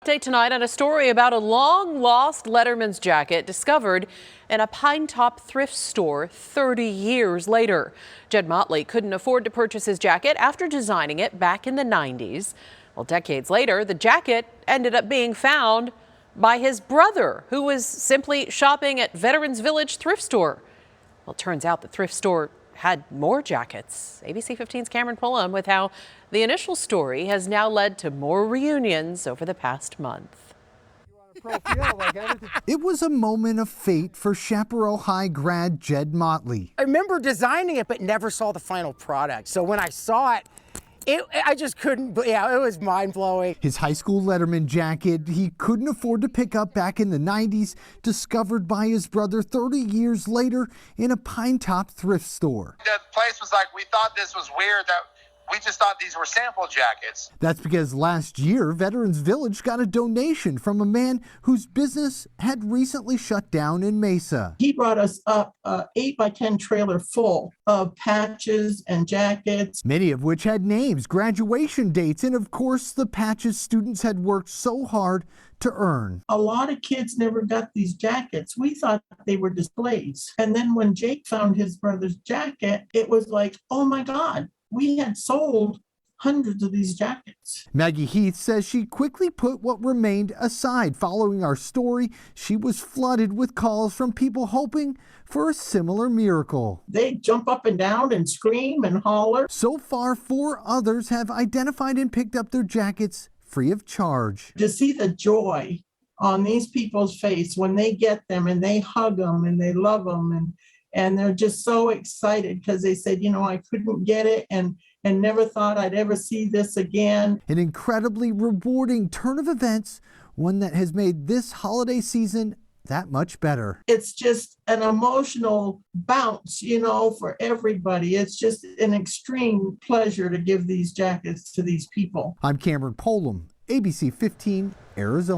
update tonight on a story about a long-lost letterman's jacket discovered in a Pinetop thrift store 30 years later. Jed Motley couldn't afford to purchase his jacket after designing it back in the 90s. Well, decades later, the jacket ended up being found by his brother, who was simply shopping at Veterans Village thrift store. Well, it turns out the thrift store had more jackets. ABC 15's Cameron Pullum with how the initial story has now led to more reunions over the past month. It was a moment of fate for Chaparral High grad Jed Motley. I remember designing it, but never saw the final product. So when I saw it, I just couldn't, it was mind-blowing. His high school letterman jacket he couldn't afford to pick up back in the 90s, discovered by his brother 30 years later in a Pinetop thrift store. The place was like, we thought this was weird, that we just thought these were sample jackets. That's because last year, Veterans Village got a donation from a man whose business had recently shut down in Mesa. He brought us up an 8x10 trailer full of patches and jackets. Many of which had names, graduation dates, and of course the patches students had worked so hard to earn. A lot of kids never got these jackets. We thought they were displays. And then when Jake found his brother's jacket, it was like, oh my God. We had sold hundreds of these jackets. Maggie Heath says she quickly put what remained aside. Following our story, she was flooded with calls from people hoping for a similar miracle. They jump up and down and scream and holler. So far, 4 others have identified and picked up their jackets free of charge. To see the joy on these people's face when they get them and they hug them and they love them and they're just so excited because they said, you know, I couldn't get it and never thought I'd ever see this again. An incredibly rewarding turn of events, one that has made this holiday season that much better. It's just an emotional bounce, you know, for everybody. It's just an extreme pleasure to give these jackets to these people. I'm Cameron Pullum, ABC 15, Arizona.